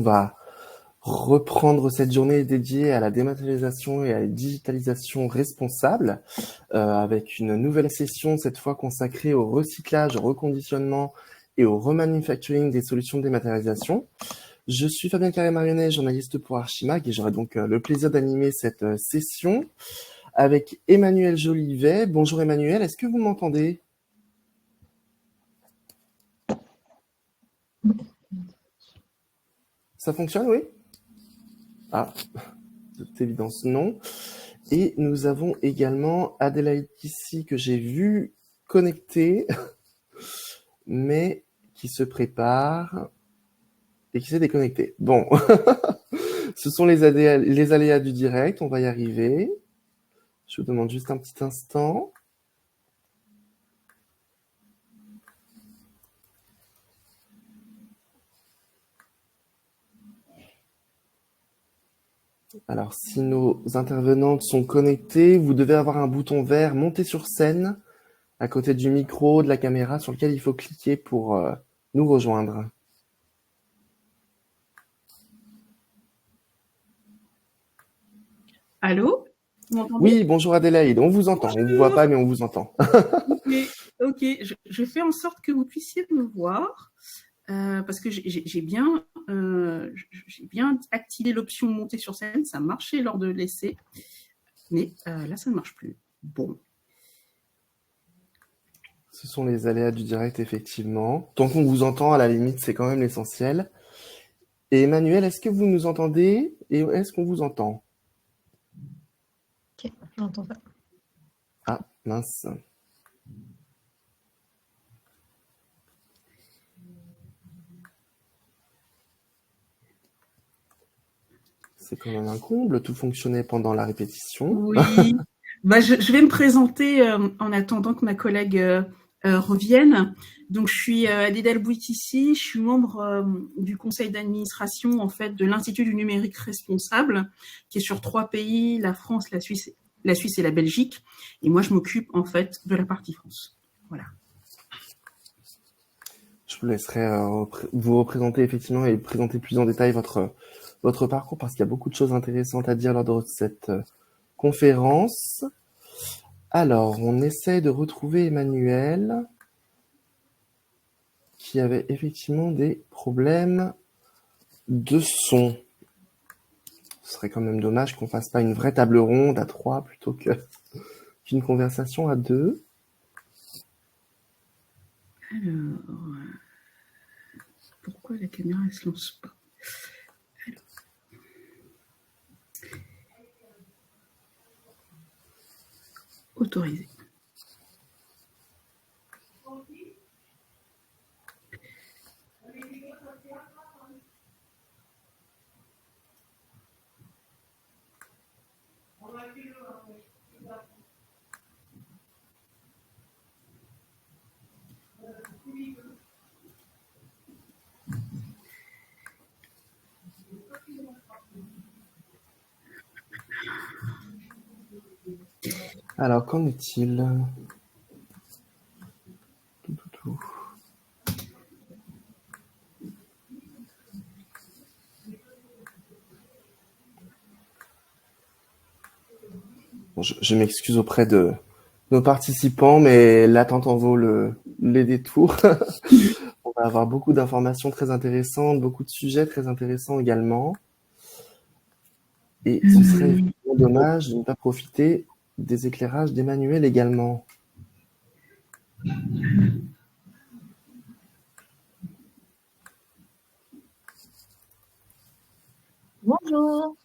On va reprendre cette journée dédiée à la dématérialisation et à la digitalisation responsable, avec une nouvelle session, cette fois consacrée au recyclage, au reconditionnement et au remanufacturing des solutions de dématérialisation. Je suis Fabien Carré-Marionnet, journaliste pour Archimag, et j'aurai donc le plaisir d'animer cette session avec Emmanuel Jolivet. Bonjour Emmanuel, est-ce que vous m'entendez ? Ça fonctionne, oui ? Ah, de toute évidence, non. Et nous avons également Adélaïde ici que j'ai vu connectée, mais qui se prépare et qui s'est déconnectée. Bon, ce sont les aléas du direct, on va y arriver. Je vous demande juste un petit instant. Alors, si nos intervenantes sont connectées, vous devez avoir un bouton vert monter sur scène à côté du micro, de la caméra, sur lequel il faut cliquer pour nous rejoindre. Allô ? Vous m'entendez ? Oui, bonjour Adélaïde, on vous entend. Bonjour. On ne vous voit pas, mais on vous entend. Ok, je fais en sorte que vous puissiez me voir, parce que j'ai bien activé l'option monter sur scène, ça marchait lors de l'essai, mais là ça ne marche plus. Bon. Ce sont les aléas du direct, effectivement. Tant qu'on vous entend, à la limite, c'est quand même l'essentiel. Et Emmanuel, est-ce que vous nous entendez et est-ce qu'on vous entend ? Ok, je n'entends pas. Ah, mince. C'est quand même un comble, tout fonctionnait pendant la répétition. Oui, je vais me présenter en attendant que ma collègue revienne. Donc, je suis Adélaïde Bouitissi, je suis membre du conseil d'administration en fait de l'Institut du numérique responsable, qui est sur 3 pays, la France, la Suisse et la Belgique. Et moi, je m'occupe en fait de la partie France. Voilà. Je vous laisserai vous représenter effectivement et présenter plus en détail votre parcours, parce qu'il y a beaucoup de choses intéressantes à dire lors de cette conférence. Alors, on essaie de retrouver Emmanuel, qui avait effectivement des problèmes de son. Ce serait quand même dommage qu'on fasse pas une vraie table ronde à 3 plutôt qu'une conversation à 2. Alors, pourquoi la caméra ne se lance pas ? Alors. Autorisé. Alors, qu'en est-il ? Bon, je m'excuse auprès de nos participants, mais l'attente en vaut les détours. On va avoir beaucoup d'informations très intéressantes, beaucoup de sujets très intéressants également. Et ce serait évidemment dommage de ne pas profiter des éclairages d'Emmanuel également. Bonjour.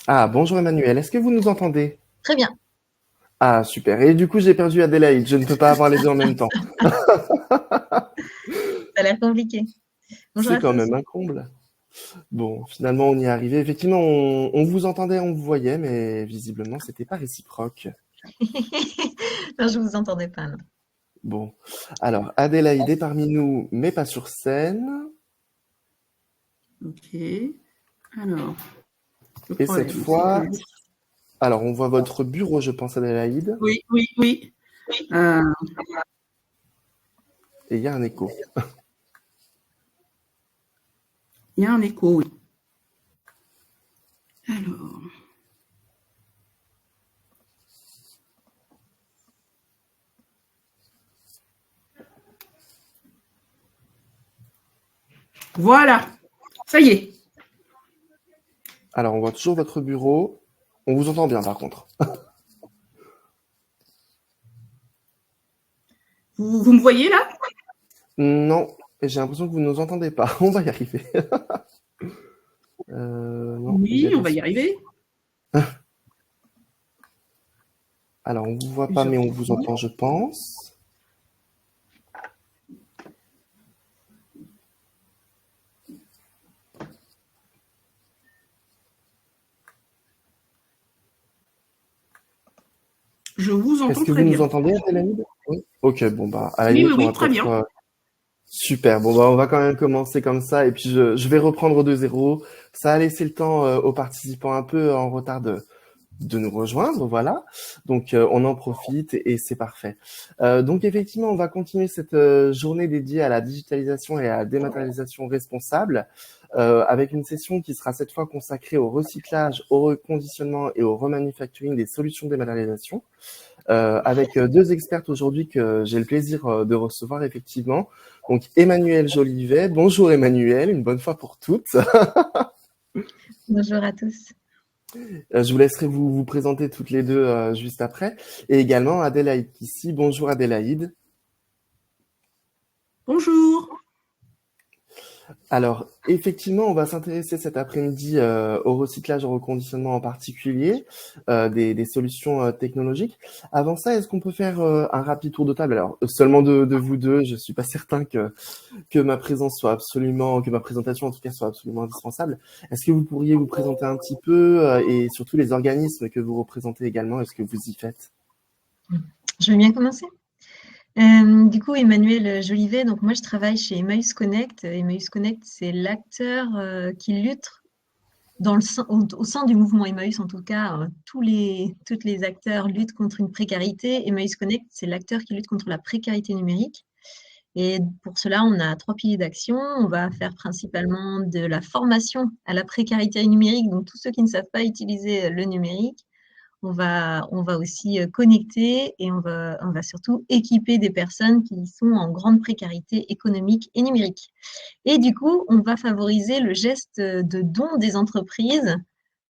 Ah, bonjour Emmanuel, est-ce que vous nous entendez ? Très bien. Ah, super. Et du coup, j'ai perdu Adélaïde, je ne peux pas avoir les deux en même temps. Ça a l'air compliqué. Bonjour C'est à quand tous. même un comble. Bon, finalement, on y est arrivé. Effectivement, on vous entendait, on vous voyait, mais visiblement, c'était pas réciproque. Non, je vous entendais pas. Non. Bon, alors, Adélaïde est parmi nous, mais pas sur scène. Ok. Alors. Et cette fois, alors, on voit votre bureau, je pense, Adélaïde. Oui. Et il y a un écho. Il y a un écho, oui. Voilà, ça y est. Alors, on voit toujours votre bureau. On vous entend bien, par contre. Vous me voyez là? Non, j'ai l'impression que vous ne nous entendez pas. On va y arriver. Non, Oui, on va y arriver. Alors, on ne vous voit pas, mais on vous entend, je pense. Je vous entends Est-ce que très vous bien. nous entendez, Adélaïde? Oui. Ok, bon, bah, à la Oui, limite, on oui, va très bien. peut-être. Super, bon, bah, on va quand même commencer comme ça, et puis je vais reprendre de zéro. Ça a laissé le temps aux participants un peu en retard de nous rejoindre, voilà. Donc, on en profite et c'est parfait. Donc, effectivement, on va continuer cette journée dédiée à la digitalisation et à la dématérialisation responsable avec une session qui sera cette fois consacrée au recyclage, au reconditionnement et au remanufacturing des solutions de dématérialisation. Avec deux expertes aujourd'hui que j'ai le plaisir de recevoir, effectivement. Donc, Emmanuelle Jolivet. Bonjour Emmanuelle, une bonne fois pour toutes. Bonjour à tous. Je vous laisserai vous présenter toutes les deux juste après. Et également Adélaïde Kissy. Bonjour Adélaïde. Bonjour. Alors, effectivement, on va s'intéresser cet après-midi au recyclage, au reconditionnement en particulier, des solutions technologiques. Avant ça, est-ce qu'on peut faire un rapide tour de table? Alors, seulement de vous deux, je suis pas certain que ma présence soit absolument, que ma présentation en tout cas soit absolument indispensable. Est-ce que vous pourriez vous présenter un petit peu et surtout les organismes que vous représentez également, est-ce que vous y faites? Je vais bien commencer. Du coup, Emmanuelle Jolivet, donc moi je travaille chez Emmaüs Connect. Emmaüs Connect, c'est l'acteur qui lutte au sein du mouvement Emmaüs, en tout cas, tous les acteurs luttent contre une précarité. Emmaüs Connect, c'est l'acteur qui lutte contre la précarité numérique. Et pour cela, on a 3 piliers d'action. On va faire principalement de la formation à la précarité numérique, donc tous ceux qui ne savent pas utiliser le numérique. On va aussi connecter et on va surtout équiper des personnes qui sont en grande précarité économique et numérique. Et du coup, on va favoriser le geste de don des entreprises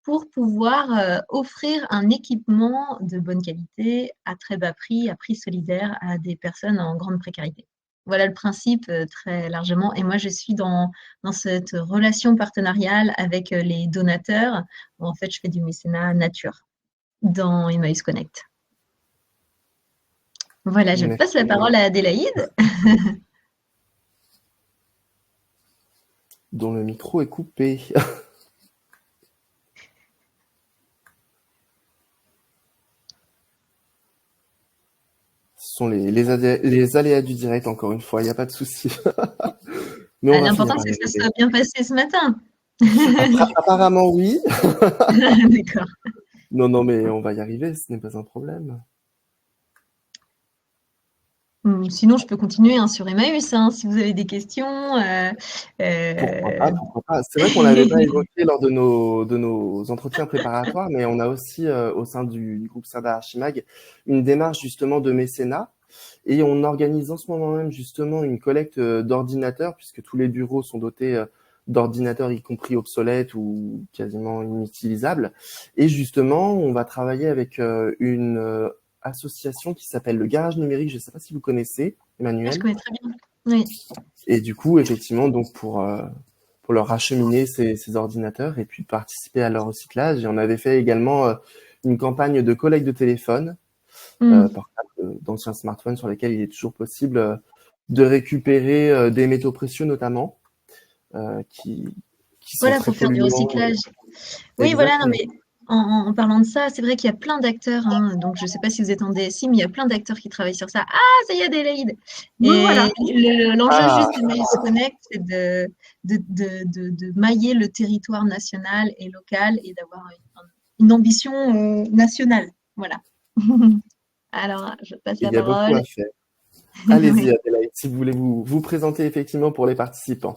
pour pouvoir offrir un équipement de bonne qualité à très bas prix, à prix solidaire à des personnes en grande précarité. Voilà le principe très largement. Et moi, je suis dans cette relation partenariale avec les donateurs. En fait, je fais du mécénat nature dans Emmaüs Connect. Voilà, je passe la parole à Adélaïde. Dont le micro est coupé. Ce sont les aléas du direct, encore une fois, il n'y a pas de souci. Mais on va L'important, finir c'est par que ça y soit bien passé ce matin. Apparemment, oui. D'accord. Non, mais on va y arriver, ce n'est pas un problème. Sinon, je peux continuer sur Emmaüs, si vous avez des questions. Pourquoi pas. C'est vrai qu'on l'avait pas évoqué lors de nos entretiens préparatoires, mais on a aussi au sein du groupe Serda Archimag une démarche justement de mécénat et on organise en ce moment même justement une collecte d'ordinateurs puisque tous les bureaux sont dotés d'ordinateurs y compris obsolètes ou quasiment inutilisables. Et justement, on va travailler avec une association qui s'appelle le Garage Numérique. Je ne sais pas si vous connaissez, Emmanuel. Je connais très bien. Oui. Et du coup, effectivement, donc pour leur acheminer ces ordinateurs et puis participer à leur recyclage. Et on avait fait également une campagne de collecte de téléphones portables, d'anciens smartphones sur lesquels il est toujours possible de récupérer des métaux précieux notamment qui sont Voilà, très pour faire du polluants. recyclage. Oui, voilà, non, mais en parlant de ça, c'est vrai qu'il y a plein d'acteurs. Donc, je ne sais pas si vous êtes en DSI, mais il y a plein d'acteurs qui travaillent sur ça. Ah, ça y est, Adélaïde. Oui, Et voilà. l'enjeu juste de Maïs Connect, c'est de mailler le territoire national et local et d'avoir une ambition nationale. Voilà. Alors, je passe la Il y a beaucoup parole. à faire. Allez-y, Oui. Adélaïde, si vous voulez vous présenter effectivement pour les participants.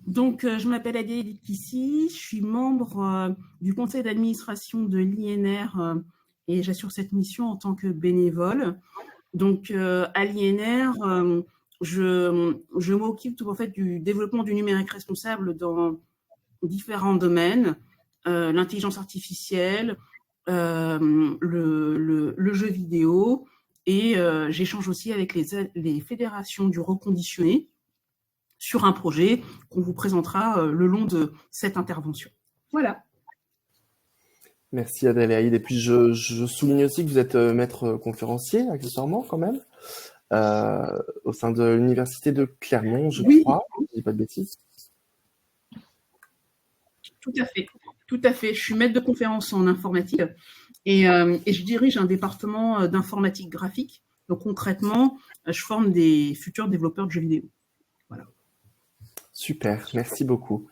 Donc, je m'appelle Adélaïde Kissy, je suis membre du conseil d'administration de l'INR et j'assure cette mission en tant que bénévole. Donc, à l'INR, je m'occupe en fait du développement du numérique responsable dans différents domaines, l'intelligence artificielle, le jeu vidéo, et j'échange aussi avec les fédérations du reconditionné sur un projet qu'on vous présentera le long de cette intervention. Voilà. Merci Adélaïde. Et puis je souligne aussi que vous êtes maître conférencier, accessoirement quand même, au sein de l'université de Clermont, je crois, si je dis pas de bêtises. Tout à fait, tout à fait. Je suis maître de conférence en informatique et je dirige un département d'informatique graphique. Donc concrètement, je forme des futurs développeurs de jeux vidéo. Voilà. Super, merci beaucoup.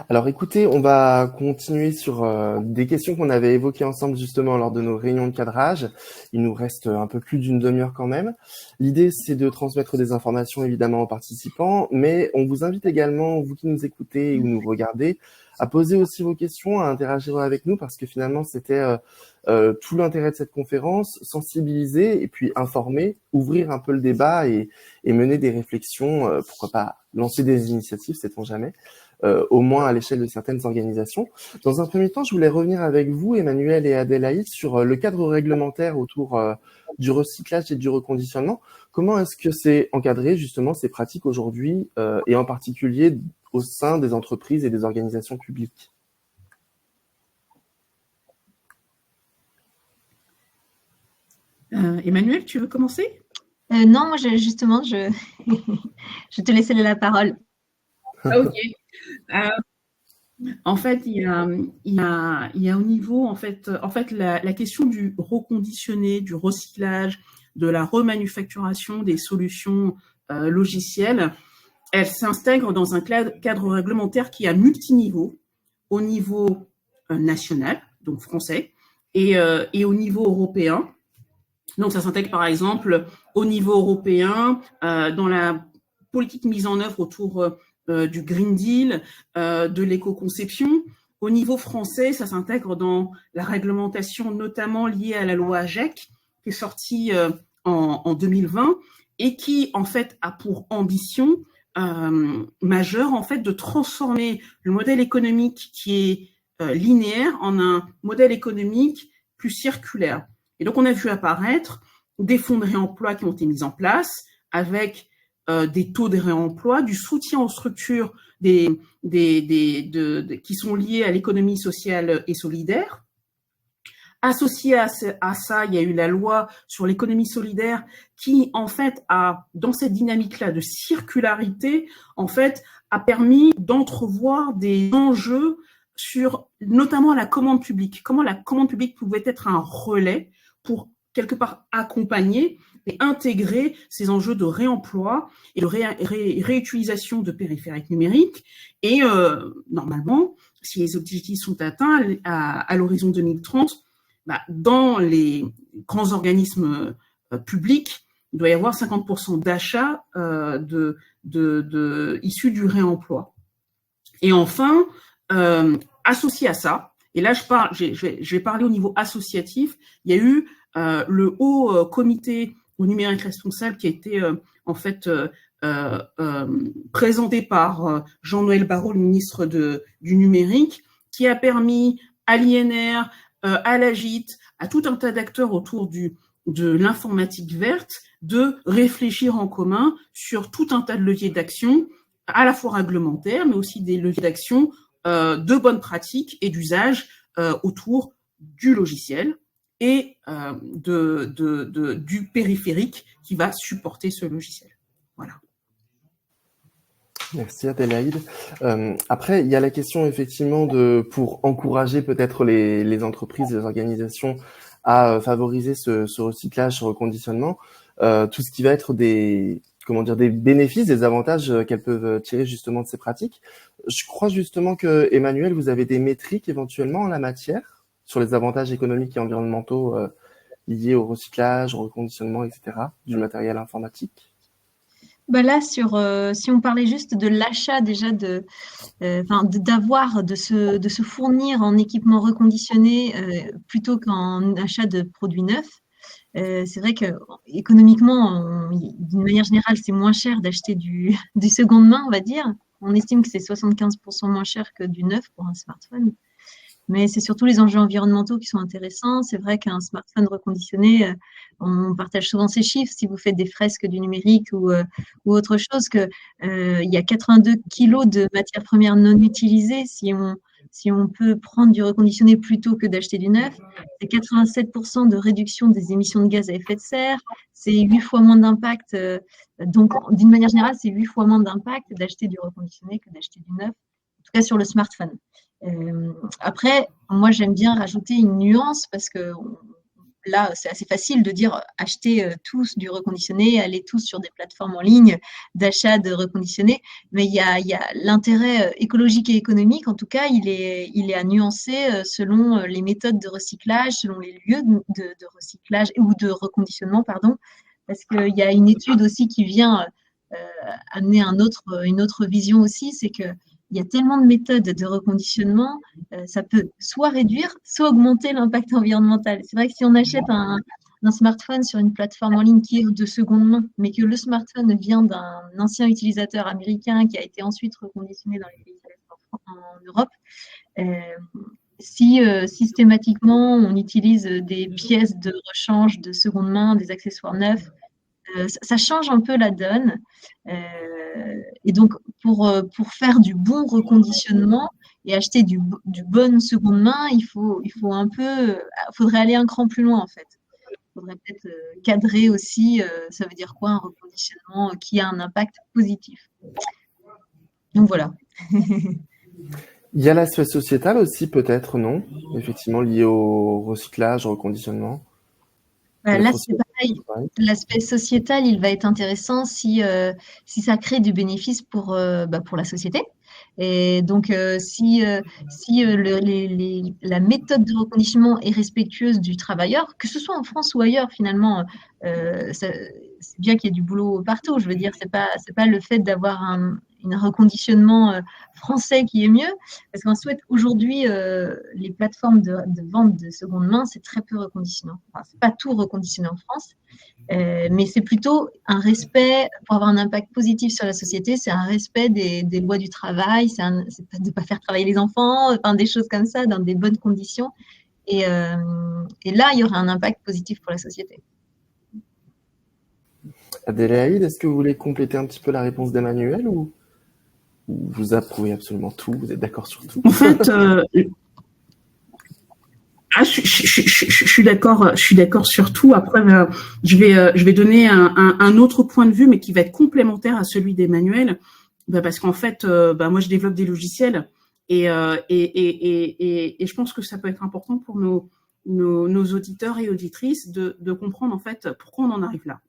Alors écoutez, on va continuer sur des questions qu'on avait évoquées ensemble justement lors de nos réunions de cadrage. Il nous reste un peu plus d'une demi-heure quand même. L'idée, c'est de transmettre des informations évidemment aux participants, mais on vous invite également, vous qui nous écoutez ou nous regardez, à poser aussi vos questions, à interagir avec nous, parce que finalement, c'était tout l'intérêt de cette conférence, sensibiliser et puis informer, ouvrir un peu le débat et mener des réflexions, pourquoi pas lancer des initiatives, sait-on jamais, au moins à l'échelle de certaines organisations. Dans un premier temps, je voulais revenir avec vous, Emmanuel et Adélaïde, sur le cadre réglementaire autour du recyclage et du reconditionnement. Comment est-ce que c'est encadré, justement, ces pratiques aujourd'hui, et en particulier au sein des entreprises et des organisations publiques? Emmanuel, tu veux commencer? Non, moi, justement, je te laissais la parole. Ok. En fait, il y a au niveau, en fait la question du reconditionné, du recyclage, de la remanufacturation des solutions logicielles, elle s'intègre dans un cadre réglementaire qui est à multiniveau, au niveau national, donc français, et au niveau européen. Donc, ça s'intègre par exemple au niveau européen, dans la politique mise en œuvre autour du Green Deal, de l'éco-conception. Au niveau français, ça s'intègre dans la réglementation notamment liée à la loi AGEC, qui est sortie en 2020 et qui, en fait, a pour ambition majeure, en fait, de transformer le modèle économique qui est linéaire en un modèle économique plus circulaire. Et donc, on a vu apparaître des fonds de réemploi qui ont été mis en place avec des taux de réemploi, du soutien aux structures qui sont liées à l'économie sociale et solidaire. Associé à ça, il y a eu la loi sur l'économie solidaire qui, en fait, dans cette dynamique-là de circularité, en fait, a permis d'entrevoir des enjeux sur notamment la commande publique. Comment la commande publique pouvait être un relais pour quelque part accompagner et intégrer ces enjeux de réemploi et de réutilisation de périphériques numériques. Et normalement, si les objectifs sont atteints à l'horizon 2030, dans les grands organismes publics, il doit y avoir 50% d'achats issus du réemploi. Et enfin, associé à ça, et là je vais parler au niveau associatif, il y a eu le haut comité au numérique responsable qui a été en fait présenté par Jean-Noël Barrot, le ministre du numérique, qui a permis à l'INR, à l'AGIT, à tout un tas d'acteurs autour de l'informatique verte, de réfléchir en commun sur tout un tas de leviers d'action, à la fois réglementaires, mais aussi des leviers d'action de bonnes pratiques et d'usage autour du logiciel et du périphérique qui va supporter ce logiciel. Voilà. Merci Adélaïde. Après, il y a la question effectivement pour encourager peut-être les entreprises, les organisations à favoriser ce recyclage, ce reconditionnement, tout ce qui va être des bénéfices, des avantages qu'elles peuvent tirer justement de ces pratiques. Je crois justement que, Emmanuel, vous avez des métriques éventuellement en la matière sur les avantages économiques et environnementaux liés au recyclage, au reconditionnement, etc., du matériel informatique. Là, si on parlait juste de l'achat déjà de se fournir en équipement reconditionné plutôt qu'en achat de produits neufs, c'est vrai que économiquement, d'une manière générale, c'est moins cher d'acheter du seconde main, on va dire. On estime que c'est 75% moins cher que du neuf pour un smartphone. Mais c'est surtout les enjeux environnementaux qui sont intéressants. C'est vrai qu'un smartphone reconditionné, on partage souvent ces chiffres. Si vous faites des fresques du numérique ou autre chose, il y a 82 kilos de matières premières non utilisées. Si on peut prendre du reconditionné plutôt que d'acheter du neuf, c'est 87% de réduction des émissions de gaz à effet de serre. C'est 8 fois moins d'impact. Donc, d'une manière générale, c'est 8 fois moins d'impact d'acheter du reconditionné que d'acheter du neuf, en tout cas sur le smartphone. Après, moi, j'aime bien rajouter une nuance parce que là, c'est assez facile de dire acheter tous du reconditionné, aller tous sur des plateformes en ligne d'achat de reconditionné, mais il y a l'intérêt écologique et économique, en tout cas, il est à nuancer selon les méthodes de recyclage, selon les lieux de recyclage ou de reconditionnement, pardon, parce qu'il y a une étude aussi qui vient amener une autre vision aussi, c'est que il y a tellement de méthodes de reconditionnement, ça peut soit réduire, soit augmenter l'impact environnemental. C'est vrai que si on achète un smartphone sur une plateforme en ligne qui est de seconde main, mais que le smartphone vient d'un ancien utilisateur américain qui a été ensuite reconditionné dans les pays en Europe, si systématiquement on utilise des pièces de rechange de seconde main, des accessoires neufs, ça change un peu la donne. Et donc, pour faire du bon reconditionnement et acheter du bon seconde main, il faudrait aller un cran plus loin, en fait. Il faudrait peut-être cadrer aussi, ça veut dire quoi, un reconditionnement qui a un impact positif. Donc, voilà. Il y a l'aspect sociétal aussi, peut-être, non? Effectivement, lié au recyclage, au reconditionnement. Là, c'est pareil. L'aspect sociétal, il va être intéressant si ça crée du bénéfice pour la société. Et donc, si la méthode de reconditionnement est respectueuse du travailleur, que ce soit en France ou ailleurs, finalement, c'est bien qu'il y ait du boulot partout. Je veux dire, c'est pas le fait d'avoir un reconditionnement français qui est mieux, parce qu'en fait, aujourd'hui, les plateformes de vente de seconde main, c'est très peu reconditionnant. Enfin, c'est pas tout reconditionné en France, mais c'est plutôt un respect, pour avoir un impact positif sur la société, c'est un respect des lois du travail, c'est de ne pas faire travailler les enfants, enfin, des choses comme ça, dans des bonnes conditions. Et là, il y aura un impact positif pour la société. Adélaïde, est-ce que vous voulez compléter un petit peu la réponse d'Emmanuel ou vous approuvez absolument tout, vous êtes d'accord sur tout? En fait, je suis d'accord sur tout. Après, je vais donner un autre point de vue, mais qui va être complémentaire à celui d'Emmanuel, parce qu'en fait, moi, je développe des logiciels et je pense que ça peut être important pour nos auditeurs et auditrices de comprendre en fait pourquoi on en arrive là.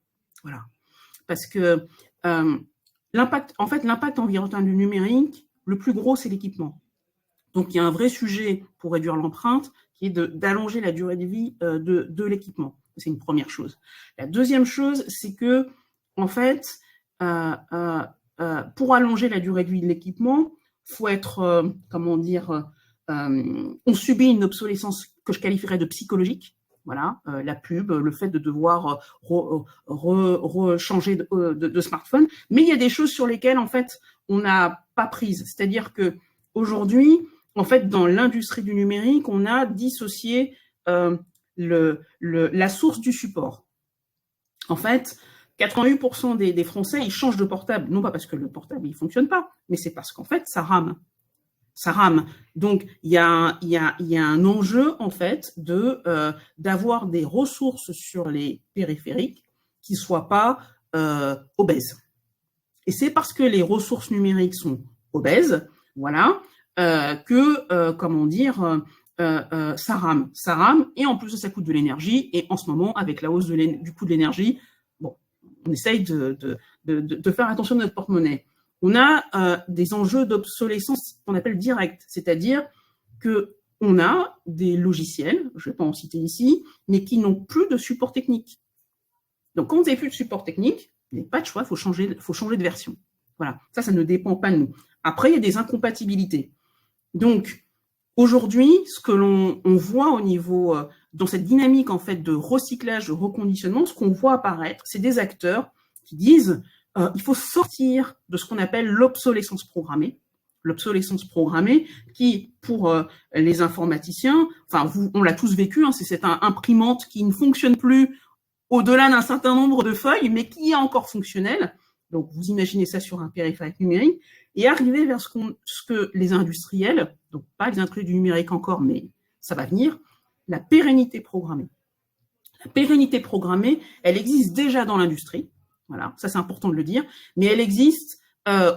Voilà, parce que l'impact environnemental du numérique, le plus gros, c'est l'équipement. Donc, il y a un vrai sujet pour réduire l'empreinte qui est d'allonger la durée de vie de l'équipement. C'est une première chose. La deuxième chose, c'est que, en fait, pour allonger la durée de vie de l'équipement, il faut être, on subit une obsolescence que je qualifierais de psychologique. Voilà, la pub, le fait de devoir changer de smartphone. Mais il y a des choses sur lesquelles, en fait, on n'a pas prise. C'est-à-dire que aujourd'hui, en fait, dans l'industrie du numérique, on a dissocié la source du support. En fait, 88% des Français, ils changent de portable, non pas parce que le portable, il ne fonctionne pas, mais c'est parce qu'en fait, ça rame. Ça rame. Donc, il y a un enjeu, en fait, d'avoir des ressources sur les périphériques qui ne soient pas obèses. Et c'est parce que les ressources numériques sont obèses, voilà, ça rame. Ça rame, et en plus, ça coûte de l'énergie. Et en ce moment, avec la hausse du coût de l'énergie, bon, on essaye de faire attention à notre porte-monnaie. On a des enjeux d'obsolescence qu'on appelle directe, c'est-à-dire qu'on a des logiciels, je ne vais pas en citer ici, mais qui n'ont plus de support technique. Donc, quand vous n'avez plus de support technique, il n'y a pas de choix, il faut changer de version. Voilà, ça ne dépend pas de nous. Après, il y a des incompatibilités. Donc, Aujourd'hui, ce que on voit au niveau, dans cette dynamique en fait de recyclage, de reconditionnement, ce qu'on voit apparaître, c'est des acteurs qui disent il faut sortir de ce qu'on appelle l'obsolescence programmée. L'obsolescence programmée qui, pour les informaticiens, enfin, on l'a tous vécu, hein, c'est cette imprimante qui ne fonctionne plus au-delà d'un certain nombre de feuilles, mais qui est encore fonctionnelle. Donc, vous imaginez ça sur un périphérique numérique, et arriver vers ce que les industriels, donc pas les industriels du numérique encore, mais ça va venir, la pérennité programmée. La pérennité programmée, elle existe déjà dans l'industrie, voilà, ça c'est important de le dire, mais elle existe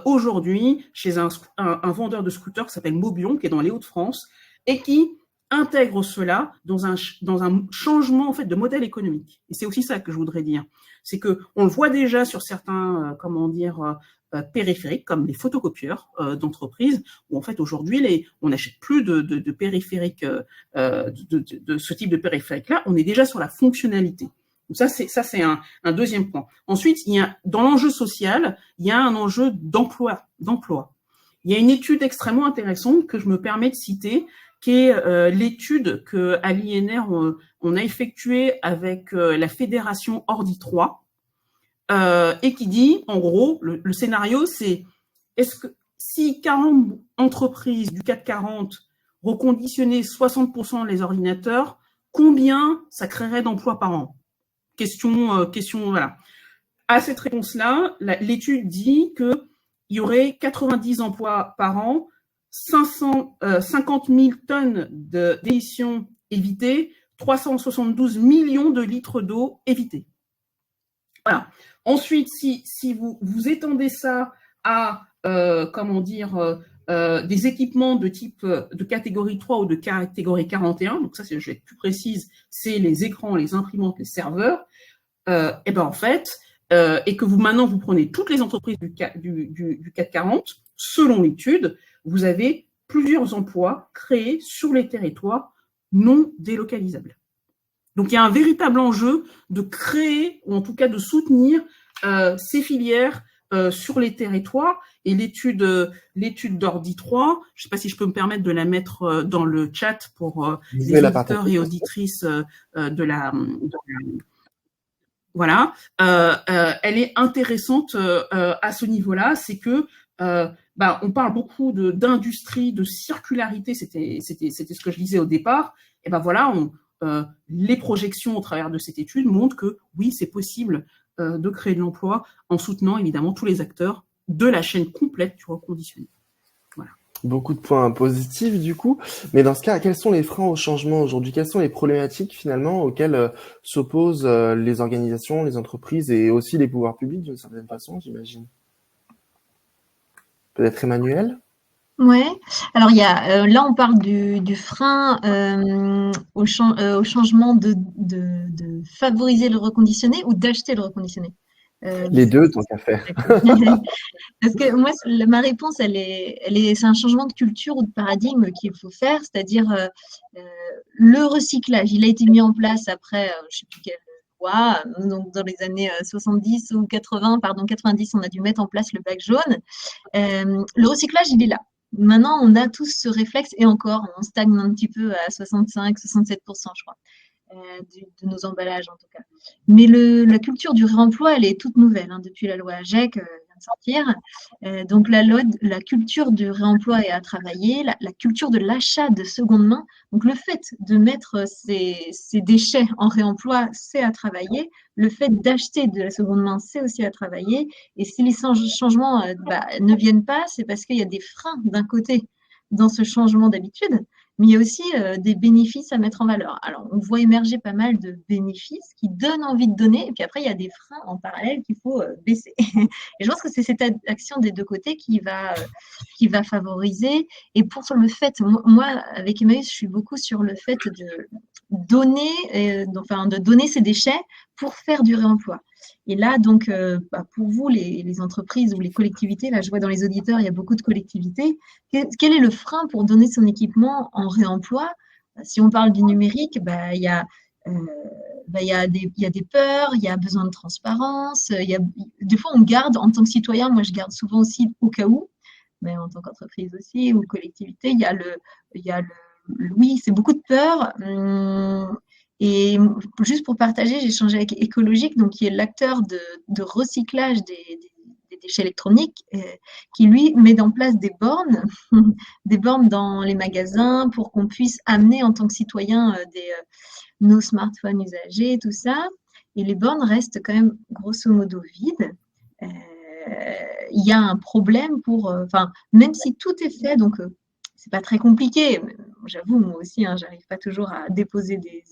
aujourd'hui chez un vendeur de scooters qui s'appelle Mobion, qui est dans les Hauts-de-France, et qui intègre cela dans un changement en fait de modèle économique. Et c'est aussi ça que je voudrais dire, c'est que on le voit déjà sur certains périphériques comme les photocopieurs d'entreprises, où en fait aujourd'hui on n'achète plus de périphériques de ce type de périphérique-là, on est déjà sur la fonctionnalité. Donc ça c'est un deuxième point. Ensuite, dans l'enjeu social, il y a un enjeu d'emploi. Il y a une étude extrêmement intéressante que je me permets de citer, qui est l'étude qu'à l'INR on a effectuée avec la fédération Ordi 3, et qui dit, en gros, le scénario, c'est est-ce que si 40 entreprises du CAC 40 reconditionnaient 60% les ordinateurs, combien ça créerait d'emplois par an? Question, voilà. À cette réponse-là, l'étude dit qu'il y aurait 90 emplois par an, 50 000 tonnes d'émissions évitées, 372 millions de litres d'eau évités. Voilà. Ensuite, si vous étendez ça à des équipements de type de catégorie 3 ou de catégorie 41, donc ça, je vais être plus précise, c'est les écrans, les imprimantes, les serveurs, et ben en fait, et que maintenant vous prenez toutes les entreprises du CAC 40, selon l'étude, vous avez plusieurs emplois créés sur les territoires non délocalisables. Donc il y a un véritable enjeu de créer, ou en tout cas de soutenir ces filières sur les territoires. Et l'étude d'Ordi 3, je ne sais pas si je peux me permettre de la mettre dans le chat pour les auditeurs et auditrices voilà, elle est intéressante à ce niveau-là, c'est que on parle beaucoup d'industrie, de circularité, c'était ce que je disais au départ, et voilà, les projections au travers de cette étude montrent que oui, c'est possible de créer de l'emploi en soutenant évidemment tous les acteurs de la chaîne complète du reconditionné. Voilà. Beaucoup de points positifs du coup, mais dans ce cas, quels sont les freins au changement aujourd'hui? Quelles sont les problématiques finalement auxquelles s'opposent les organisations, les entreprises et aussi les pouvoirs publics d'une certaine façon, j'imagine? Peut-être Emmanuel? Ouais. Alors là on parle du frein au changement de favoriser le reconditionné ou d'acheter le reconditionné. Les deux, tant qu'à faire. Parce que moi, ma réponse, c'est un changement de culture ou de paradigme qu'il faut faire, c'est-à-dire le recyclage. Il a été mis en place après, je ne sais plus quelle loi, donc dans les années 70 ou 80, pardon, 90, on a dû mettre en place le bac jaune. Le recyclage, il est là. Maintenant, on a tous ce réflexe, et encore, on stagne un petit peu à 65-67%, je crois. De nos emballages en tout cas. Mais la culture du réemploi, elle est toute nouvelle depuis la loi AGEC vient de sortir. Donc la culture du réemploi est à travailler, la culture de l'achat de seconde main. Donc le fait de mettre ces déchets en réemploi, c'est à travailler. Le fait d'acheter de la seconde main, c'est aussi à travailler. Et si les changements ne viennent pas, c'est parce qu'il y a des freins d'un côté dans ce changement d'habitude, mais il y a aussi des bénéfices à mettre en valeur. Alors, on voit émerger pas mal de bénéfices qui donnent envie de donner, et puis après, il y a des freins en parallèle qu'il faut baisser. Et je pense que c'est cette action des deux côtés qui va favoriser. Et pour le fait, moi, avec Emmaüs, je suis beaucoup sur le fait de donner ces déchets pour faire du réemploi. Et là, donc, pour vous, les entreprises ou les collectivités, là, je vois dans les auditeurs, il y a beaucoup de collectivités. Quel est le frein pour donner son équipement en réemploi? Si on parle du numérique, il y a des peurs, il y a besoin de transparence. Des fois, on garde, en tant que citoyen, moi, je garde souvent aussi au cas où, mais en tant qu'entreprise aussi ou collectivité, il y a oui, c'est beaucoup de peur. Et juste pour partager, j'ai échangé avec Ecologique, donc qui est l'acteur de recyclage des déchets électroniques, qui lui met en place des bornes, des bornes dans les magasins pour qu'on puisse amener en tant que citoyen nos smartphones usagés, tout ça. Et les bornes restent quand même grosso modo vides. Il y a un problème enfin, même si tout est fait, donc c'est pas très compliqué. J'avoue, moi aussi, hein, j'arrive pas toujours à déposer des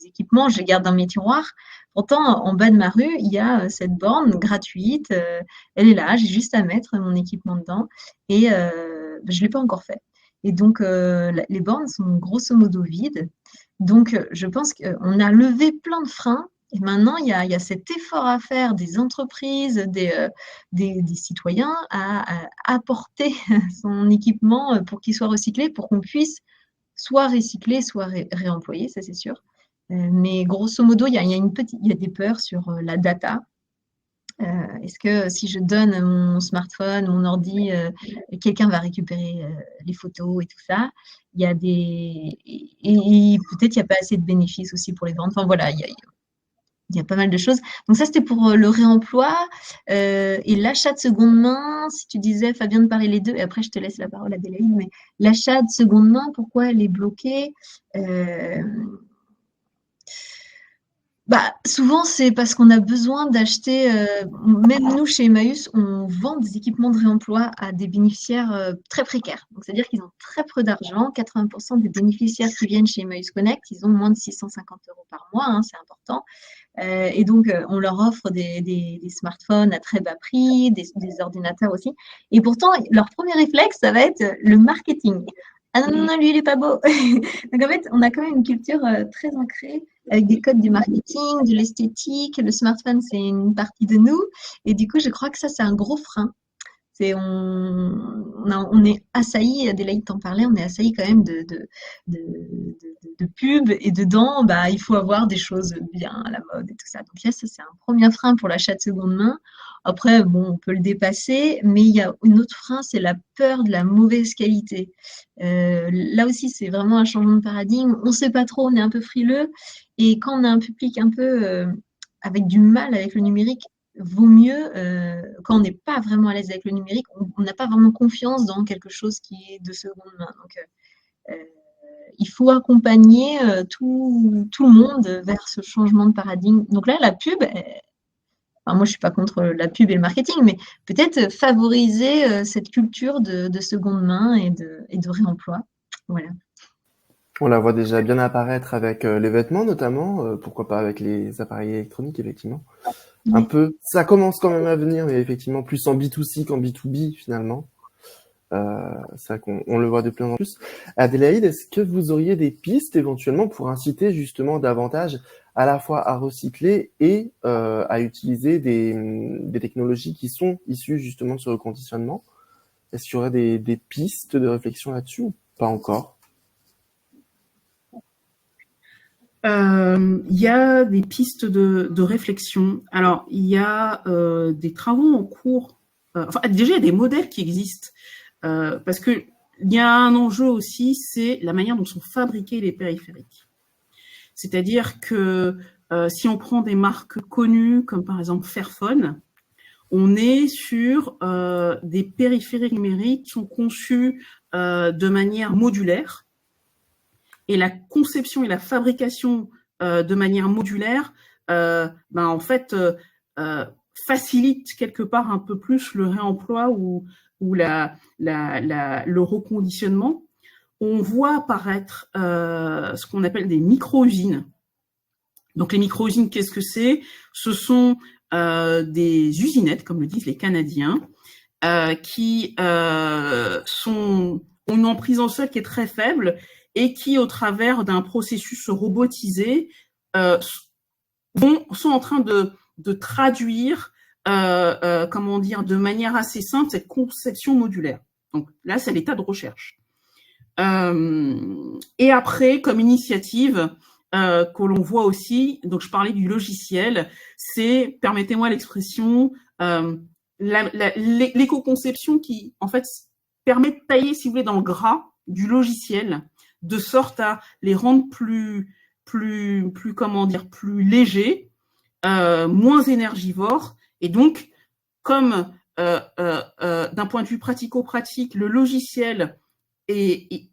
équipements, je les garde dans mes tiroirs. Pourtant, en bas de ma rue, il y a cette borne gratuite. Elle est là, j'ai juste à mettre mon équipement dedans et je l'ai pas encore fait. Et donc, les bornes sont grosso modo vides. Donc, je pense qu'on a levé plein de freins. Et maintenant, il y a cet effort à faire des entreprises, des citoyens à apporter son équipement pour qu'il soit recyclé, pour qu'on puisse soit recycler, soit réemployer, ça c'est sûr. Mais grosso modo, il y a des peurs sur la data. Est-ce que si je donne mon smartphone, mon ordi, quelqu'un va récupérer les photos et tout ça? Il y a et peut-être il n'y a pas assez de bénéfices aussi pour les ventes. Enfin voilà, il y a pas mal de choses. Donc ça, c'était pour le réemploi et l'achat de seconde main. Si tu disais, Fabien, de parler les deux, et après je te laisse la parole, Adélaïde, mais l'achat de seconde main, pourquoi elle est bloquée? Souvent, c'est parce qu'on a besoin d'acheter, même nous, chez Emmaüs, on vend des équipements de réemploi à des bénéficiaires très précaires. Donc, c'est-à-dire qu'ils ont très peu d'argent. 80% des bénéficiaires qui viennent chez Emmaüs Connect, ils ont moins de 650 € par mois, hein, c'est important. Et donc, on leur offre des smartphones à très bas prix, des ordinateurs aussi. Et pourtant, leur premier réflexe, ça va être le marketing. Ah non, non, non, lui, il est pas beau. Donc, en fait, on a quand même une culture très ancrée avec des codes du marketing, de l'esthétique. Le smartphone, c'est une partie de nous. Et du coup, je crois que ça, c'est un gros frein. On est assailli, Adélaïde t'en parlait, on est assailli quand même de pubs et dedans, il faut avoir des choses bien à la mode et tout ça. Donc, ça, c'est un premier frein pour l'achat de seconde main. Après, bon, on peut le dépasser, mais il y a une autre frein, c'est la peur de la mauvaise qualité. Là aussi, c'est vraiment un changement de paradigme. On ne sait pas trop, on est un peu frileux. Et quand on a un public un peu avec du mal avec le numérique, vaut mieux, quand on n'est pas vraiment à l'aise avec le numérique, on n'a pas vraiment confiance dans quelque chose qui est de seconde main. Donc, il faut accompagner tout le monde vers ce changement de paradigme. Donc là, la pub, moi, je ne suis pas contre la pub et le marketing, mais peut-être favoriser cette culture de seconde main et de réemploi. Voilà. On la voit déjà bien apparaître avec les vêtements notamment, pourquoi pas avec les appareils électroniques, effectivement. Un peu, ça commence quand même à venir, mais effectivement plus en B2C qu'en B2B finalement. C'est vrai qu'on le voit de plus en plus. Adélaïde, est-ce que vous auriez des pistes éventuellement pour inciter justement davantage à la fois à recycler et à utiliser des technologies qui sont issues justement de ce reconditionnement? Est-ce qu'il y aurait des pistes de réflexion là-dessus ou pas encore? Il y a des pistes de réflexion. Alors, il y a des travaux en cours. Déjà, il y a des modèles qui existent. Parce que il y a un enjeu aussi, c'est la manière dont sont fabriqués les périphériques. C'est-à-dire que si on prend des marques connues, comme par exemple Fairphone, on est sur des périphériques numériques qui sont conçus de manière modulaire. Et la conception et la fabrication de manière modulaire, en fait, facilite quelque part un peu plus le réemploi ou le reconditionnement. On voit apparaître ce qu'on appelle des micro-usines. Donc les micro-usines, qu'est-ce que c'est? Ce sont des usinettes, comme le disent les Canadiens, qui ont une emprise en sol qui est très faible et qui, au travers d'un processus robotisé, sont en train de traduire, de manière assez simple, cette conception modulaire. Donc là, c'est l'état de recherche. Et après, comme initiative, que l'on voit aussi, donc je parlais du logiciel, c'est, permettez-moi l'expression, l'éco-conception qui, en fait, permet de tailler, si vous voulez, dans le gras du logiciel, de sorte à les rendre comment dire, plus légers, moins énergivores. Et donc, comme d'un point de vue pratico-pratique, le logiciel est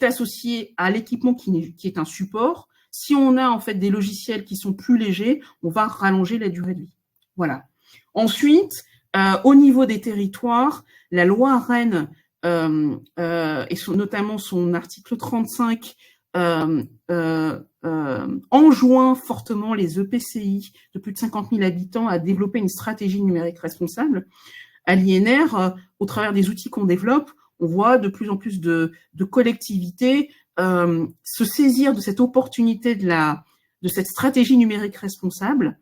associé à l'équipement qui est un support, si on a en fait des logiciels qui sont plus légers, on va rallonger la durée de vie. Voilà. Ensuite, au niveau des territoires, la loi Rennes et notamment son article 35 enjoint fortement les EPCI de plus de 50 000 habitants à développer une stratégie numérique responsable. À l'INR, au travers des outils qu'on développe, on voit de plus en plus de collectivités se saisir de cette opportunité de cette stratégie numérique responsable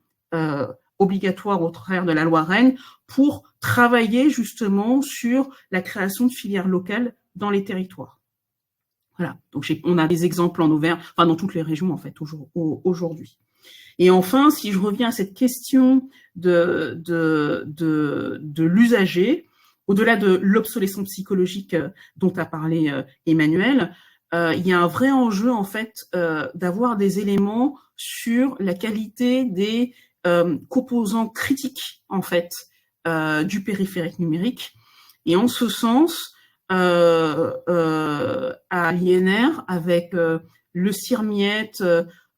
obligatoire au travers de la loi Rennes pour travailler justement sur la création de filières locales dans les territoires. Voilà. Donc on a des exemples en Auvergne, enfin dans toutes les régions en fait aujourd'hui. Et enfin, si je reviens à cette question de l'usager, au-delà de l'obsolescence psychologique dont a parlé Emmanuel, il y a un vrai enjeu en fait d'avoir des éléments sur la qualité des composants critiques en fait du périphérique numérique. Et en ce sens, à l'INR, avec le CIRMIET,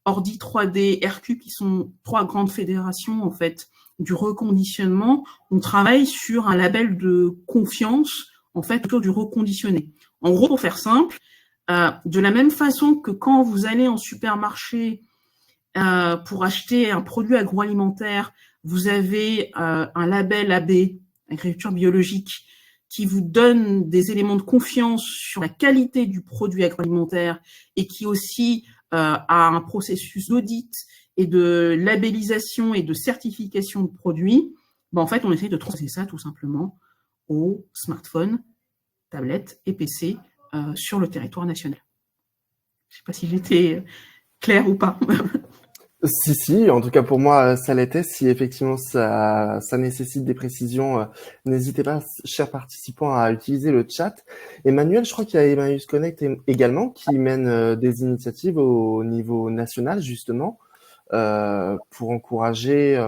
Ordi 3D, RQ, qui sont 3 grandes fédérations en fait du reconditionnement, on travaille sur un label de confiance en fait autour du reconditionné. En gros, pour faire simple, de la même façon que quand vous allez en supermarché pour acheter un produit agroalimentaire, vous avez un label AB, agriculture biologique, qui vous donne des éléments de confiance sur la qualité du produit agroalimentaire et qui aussi a un processus d'audit et de labellisation et de certification de produits, en fait, on essaie de transposer ça tout simplement aux smartphones, tablettes et PC sur le territoire national. Je ne sais pas si j'étais claire ou pas. Si, en tout cas pour moi, ça l'était. Si effectivement ça nécessite des précisions, n'hésitez pas, chers participants, à utiliser le chat. Emmanuel, je crois qu'il y a Emmaüs Connect également qui mène des initiatives au niveau national, justement, pour encourager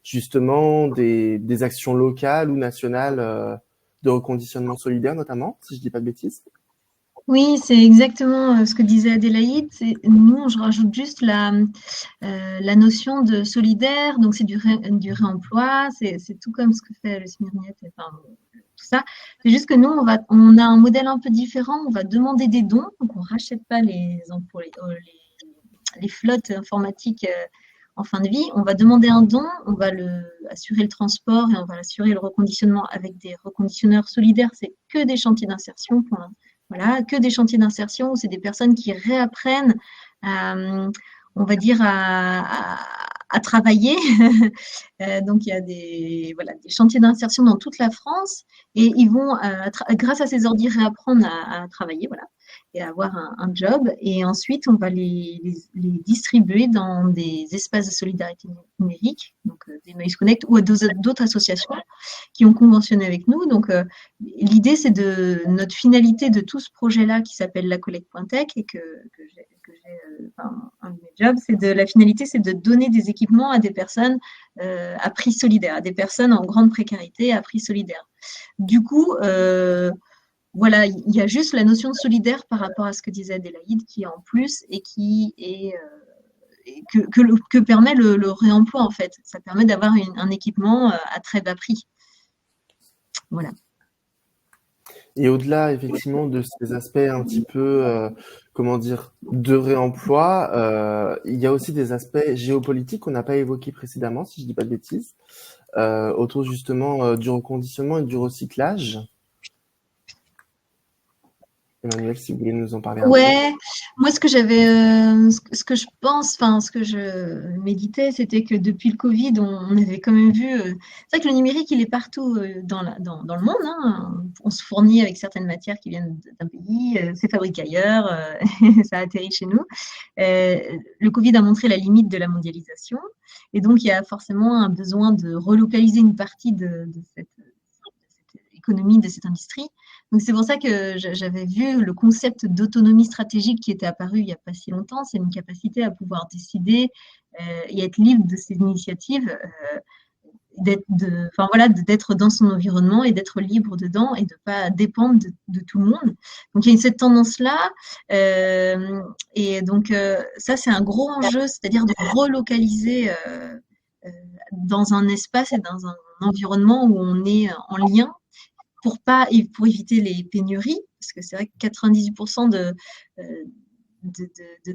justement des actions locales ou nationales de reconditionnement solidaire, notamment, si je dis pas de bêtises. Oui, c'est exactement ce que disait Adélaïde. Nous, je rajoute juste la notion de solidaire, donc c'est du réemploi, c'est tout comme ce que fait le SMIRNIET, enfin, tout ça. C'est juste que nous, on a un modèle un peu différent, on va demander des dons, donc on ne rachète pas les flottes informatiques en fin de vie, on va demander un don, on va assurer le transport et on va assurer le reconditionnement avec des reconditionneurs solidaires, c'est que des chantiers d'insertion pour l'instant. Voilà, que des chantiers d'insertion où c'est des personnes qui réapprennent, on va dire, à travailler. Donc, il y a des chantiers d'insertion dans toute la France et ils vont, grâce à ces ordi, réapprendre à travailler, voilà, et à avoir un job. Et ensuite, on va les distribuer dans des espaces de solidarité numérique, donc des Emmaüs Connect ou à d'autres associations qui ont conventionné avec nous. Donc, l'idée, c'est notre finalité de tout ce projet-là qui s'appelle la collecte.tech et que j'ai un de mes jobs, la finalité, c'est de donner des équipements à des personnes à prix solidaire, à des personnes en grande précarité à prix solidaire. Du coup, voilà, il y a juste la notion de solidaire par rapport à ce que disait Adélaïde qui est en plus et qui est que permet le réemploi en fait. Ça permet d'avoir un équipement à très bas prix. Voilà. Et au-delà, effectivement, de ces aspects un petit peu, comment dire, de réemploi, il y a aussi des aspects géopolitiques qu'on n'a pas évoqués précédemment, si je dis pas de bêtises, autour justement du reconditionnement et du recyclage. Emmanuel, si vous voulez nous en parler un peu. Ouais, moi ce que je pense, enfin ce que je méditais, c'était que depuis le Covid, on avait quand même vu. C'est vrai que le numérique, il est partout dans le monde. Hein. On se fournit avec certaines matières qui viennent d'un pays, c'est fabriqué ailleurs, ça atterrit chez nous. Le Covid a montré la limite de la mondialisation, et donc il y a forcément un besoin de relocaliser une partie de cette l'économie de cette industrie. Donc, c'est pour ça que j'avais vu le concept d'autonomie stratégique qui était apparu il n'y a pas si longtemps. C'est une capacité à pouvoir décider et être libre de ses initiatives, d'être dans son environnement et d'être libre dedans et de ne pas dépendre de tout le monde. Donc, il y a cette tendance-là. Et donc, ça, c'est un gros enjeu, c'est-à-dire de relocaliser dans un espace et dans un environnement où on est en lien pour éviter les pénuries, parce que c'est vrai que 98% de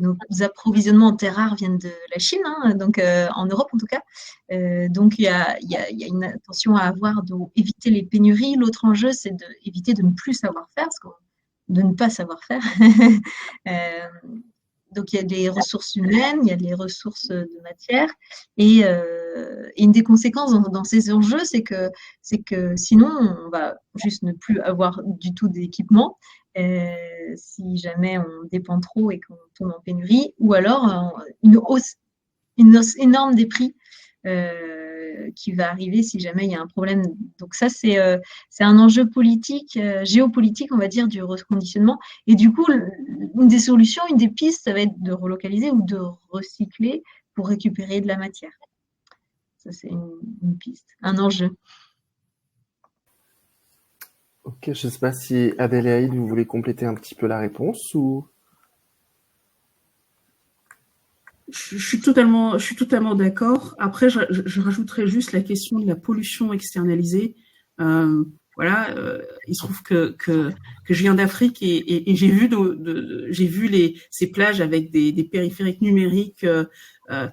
nos approvisionnements en terres rares viennent de la Chine, hein, donc en Europe en tout cas. Donc il y a une attention à avoir d'éviter les pénuries. L'autre enjeu, c'est d'éviter de ne plus savoir faire, de ne pas savoir faire. Donc il y a les ressources humaines, il y a les ressources de matière, et une des conséquences dans ces enjeux, c'est que sinon on va juste ne plus avoir du tout d'équipement. Si jamais on dépend trop et qu'on tombe en pénurie, ou alors une hausse énorme des prix qui va arriver si jamais il y a un problème. Donc ça, c'est un enjeu politique, géopolitique, on va dire, du reconditionnement. Et du coup, une des solutions, une des pistes, ça va être de relocaliser ou de recycler pour récupérer de la matière. Ça, c'est une piste, un enjeu. Ok, je ne sais pas si Adélaïde, vous voulez compléter un petit peu la réponse ou... Je suis totalement d'accord. Après, je rajouterais juste la question de la pollution externalisée. Voilà, il se trouve que je viens d'Afrique et j'ai vu ces plages avec des périphériques numériques,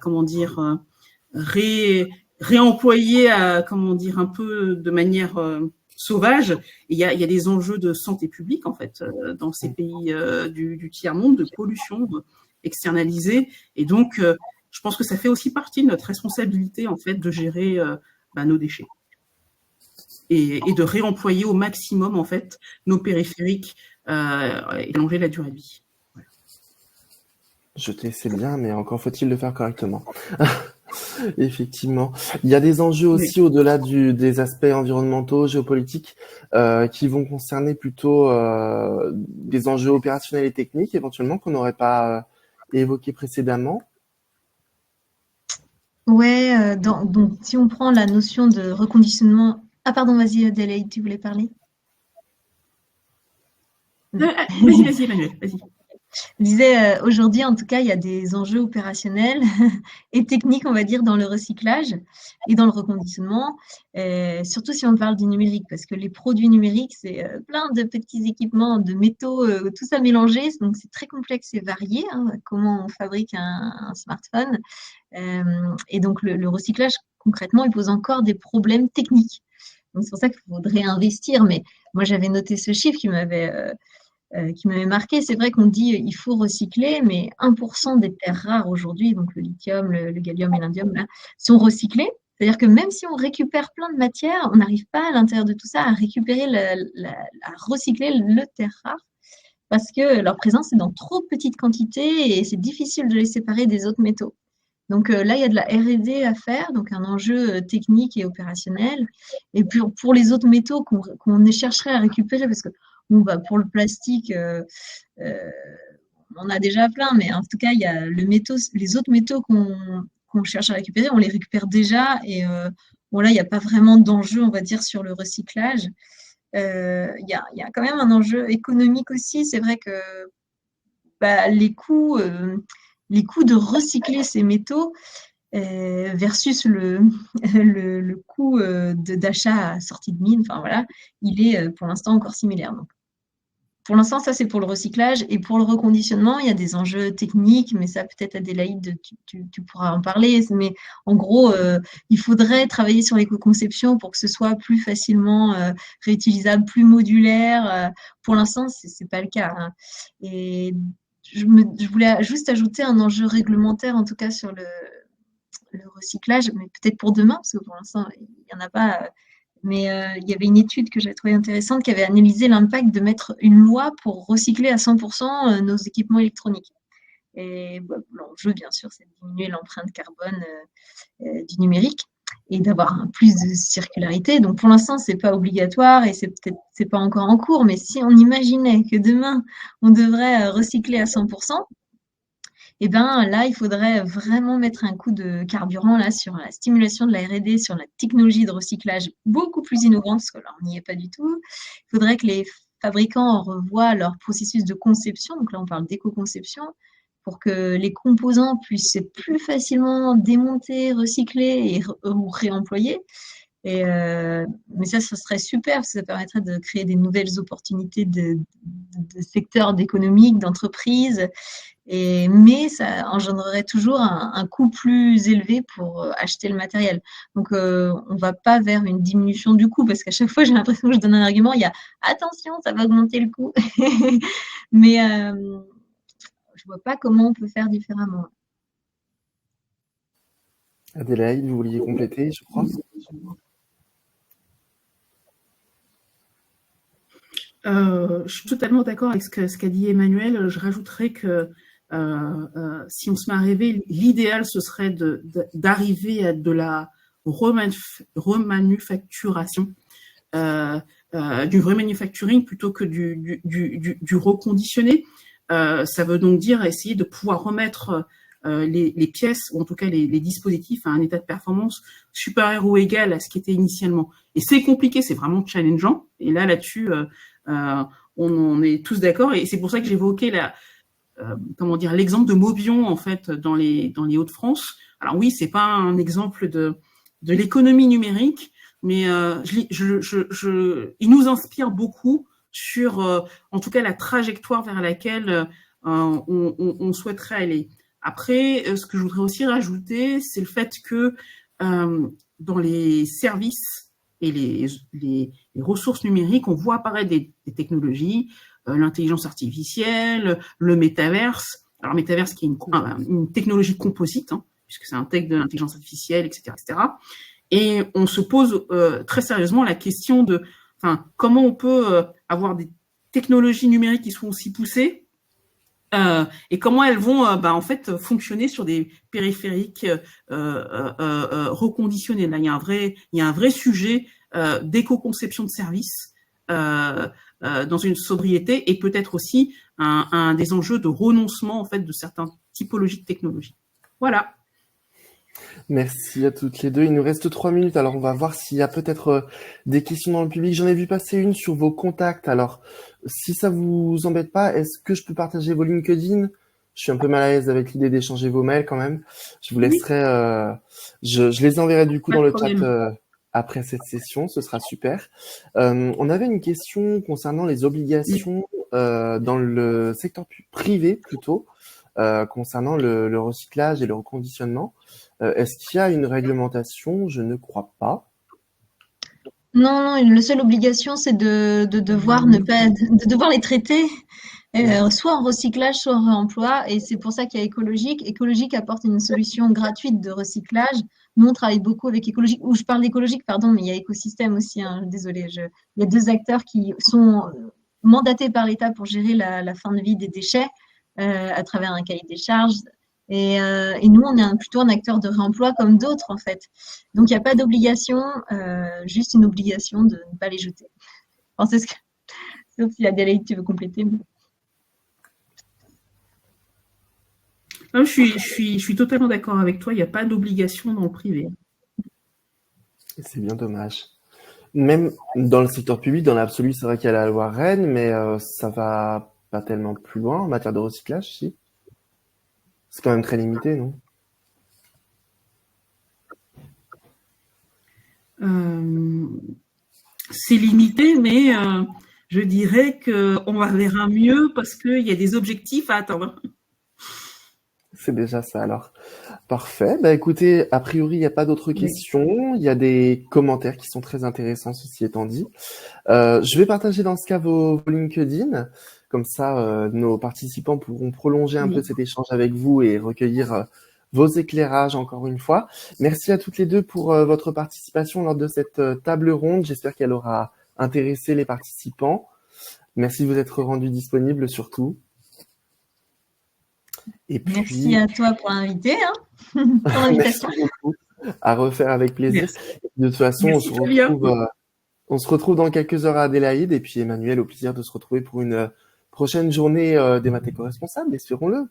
comment dire, réemployés comment dire, un peu de manière sauvage. Et il y a des enjeux de santé publique en fait dans ces pays du tiers-monde, de pollution externalisée. Et donc, je pense que ça fait aussi partie de notre responsabilité en fait de gérer nos déchets et de réemployer au maximum en fait nos périphériques et allonger la durée de vie. Voilà. Jeter, c'est bien, mais encore faut-il le faire correctement. Effectivement. Il y a des enjeux aussi au-delà des aspects environnementaux, géopolitiques, qui vont concerner plutôt des enjeux opérationnels et techniques, éventuellement, qu'on n'aurait pas évoqué précédemment. Ouais, donc si on prend la notion de reconditionnement... Ah pardon, vas-y Adélaïde, tu voulais parler? Vas-y, Emmanuel, vas-y. Je disais, aujourd'hui, en tout cas, il y a des enjeux opérationnels et techniques, on va dire, dans le recyclage et dans le reconditionnement, surtout si on parle du numérique, parce que les produits numériques, c'est plein de petits équipements, de métaux, tout ça mélangé, donc c'est très complexe et varié, hein, comment on fabrique un smartphone. Et donc, le recyclage, concrètement, il pose encore des problèmes techniques. Donc, c'est pour ça qu'il faudrait investir, mais moi, j'avais noté ce chiffre qui m'avait marqué. C'est vrai qu'on dit il faut recycler, mais 1% des terres rares aujourd'hui, donc le lithium, le gallium et l'indium, là, sont recyclés. C'est-à-dire que même si on récupère plein de matières, on n'arrive pas à l'intérieur de tout ça à récupérer, à recycler le terre rare parce que leur présence est dans trop petite quantité et c'est difficile de les séparer des autres métaux. Donc là, il y a de la R&D à faire, donc un enjeu technique et opérationnel. Et puis pour les autres métaux qu'on chercherait à récupérer, parce que bon, bah, pour le plastique, on en a déjà plein, mais en tout cas, il y a les autres métaux qu'on cherche à récupérer, on les récupère déjà. Et bon, là, il n'y a pas vraiment d'enjeu, on va dire, sur le recyclage. Il y a quand même un enjeu économique aussi. C'est vrai que bah, les coûts de recycler ces métaux versus le coût d'achat à sortie de mine, enfin voilà, il est pour l'instant encore similaire. Donc, pour l'instant, ça c'est pour le recyclage. Et pour le reconditionnement, il y a des enjeux techniques, mais ça peut-être Adélaïde, tu pourras en parler. Mais en gros, il faudrait travailler sur l'éco-conception pour que ce soit plus facilement réutilisable, plus modulaire. Pour l'instant, c'est pas le cas, hein. Et je voulais juste ajouter un enjeu réglementaire, en tout cas sur le recyclage, mais peut-être pour demain, parce que pour l'instant, il n'y en a pas. Mais il y avait une étude que j'avais trouvée intéressante qui avait analysé l'impact de mettre une loi pour recycler à 100% nos équipements électroniques. Et bah, l'enjeu, bien sûr, c'est de diminuer l'empreinte carbone du numérique. et d'avoir plus de circularité. Donc pour l'instant, c'est pas obligatoire et c'est pas encore en cours. Mais si on imaginait que demain on devrait recycler à 100%, et ben là, il faudrait vraiment mettre un coup de carburant là sur la stimulation de la R&D, sur la technologie de recyclage beaucoup plus innovante, parce que là, on n'y est pas du tout. Il faudrait que les fabricants revoient leur processus de conception. Donc là, on parle d'éco-conception pour que les composants puissent plus facilement démonter, recycler ou réemployer. Mais ça serait super, parce que ça permettrait de créer des nouvelles opportunités de secteurs économiques, d'entreprises. Mais ça engendrerait toujours un coût plus élevé pour acheter le matériel. Donc, on ne va pas vers une diminution du coût, parce qu'à chaque fois, j'ai l'impression que je donne un argument, il y a attention, ça va augmenter le coût. Mais je ne vois pas comment on peut faire différemment. Adélaïde, vous vouliez compléter, je crois. Je suis totalement d'accord avec ce qu'a dit Emmanuel. Je rajouterais que si on se met à rêver, l'idéal, ce serait d'arriver à de la remanufacturation, du remanufacturing plutôt que du reconditionné. Ça veut donc dire essayer de pouvoir remettre les pièces, ou en tout cas les dispositifs, à un état de performance supérieur ou égal à ce qui était initialement. Et c'est compliqué, c'est vraiment challengeant. Et là-dessus, on est tous d'accord. Et c'est pour ça que j'évoquais l'exemple de Maubion, en fait, dans les Hauts-de-France. Alors oui, c'est pas un exemple de l'économie numérique, mais il nous inspire beaucoup sur, en tout cas, la trajectoire vers laquelle on souhaiterait aller. Après, ce que je voudrais aussi rajouter, c'est le fait que dans les services et les ressources numériques, on voit apparaître des technologies, l'intelligence artificielle, le métaverse. Alors, métaverse qui est une technologie composite, puisque ça intègre de l'intelligence artificielle, etc., etc. Et on se pose très sérieusement la question de comment on peut avoir des technologies numériques qui sont aussi poussées, et comment elles vont en fait fonctionner sur des périphériques reconditionnés. Là, il y a un vrai sujet d'éco-conception de services dans une sobriété, et peut-être aussi un des enjeux de renoncement en fait de certaines typologies de technologies. Voilà. Merci à toutes les deux. Il nous reste 3 minutes, alors on va voir s'il y a peut-être des questions dans le public. J'en ai vu passer une sur vos contacts. Alors, si ça vous embête pas, est-ce que je peux partager vos LinkedIn? Je suis un peu mal à l'aise avec l'idée d'échanger vos mails quand même. Je vous laisserai, je les enverrai du coup dans le chat après cette session, ce sera super. On avait une question concernant les obligations dans le secteur privé plutôt, concernant le recyclage et le reconditionnement. Est-ce qu'il y a une réglementation? Je ne crois pas. Non, la seule obligation, c'est de devoir devoir les traiter, soit en recyclage, soit en réemploi. Et c'est pour ça qu'il y a Écologique. Écologique apporte une solution gratuite de recyclage. Nous, on travaille beaucoup avec Écologique, ou je parle d'Écologique, pardon, mais il y a Écosystème aussi, désolée. Il y a 2 acteurs qui sont mandatés par l'État pour gérer la fin de vie des déchets à travers un cahier des charges. Et nous, on est plutôt un acteur de réemploi comme d'autres, en fait. Donc, il n'y a pas d'obligation, juste une obligation de ne pas les jeter. Enfin, sauf si Adélaïde, tu veux compléter. Non, je suis totalement d'accord avec toi. Il n'y a pas d'obligation dans le privé. C'est bien dommage. Même dans le secteur public, dans l'absolu, c'est vrai qu'il y a la loi Rennes, mais ça va pas tellement plus loin en matière de recyclage, si. C'est quand même très limité, non? C'est limité, mais je dirais qu'on va vers un mieux parce qu'il y a des objectifs à atteindre. C'est déjà ça alors. Parfait. Bah écoutez, a priori, il n'y a pas d'autres questions. Il y a des commentaires qui sont très intéressants, ceci étant dit. Je vais partager dans ce cas vos LinkedIn. Comme ça, nos participants pourront prolonger un peu cet échange avec vous et recueillir vos éclairages encore une fois. Merci à toutes les deux pour votre participation lors de cette table ronde. J'espère qu'elle aura intéressé les participants. Merci de vous être rendus disponibles surtout. Et puis... Merci à toi pour l'inviter, pour l'invitation. Merci beaucoup. À refaire avec plaisir. Merci. De toute façon, Merci, Fabien. On se retrouve dans quelques heures à Adélaïde. Et puis, Emmanuel, au plaisir de se retrouver pour une prochaine journée des maths éco-responsables, espérons-le.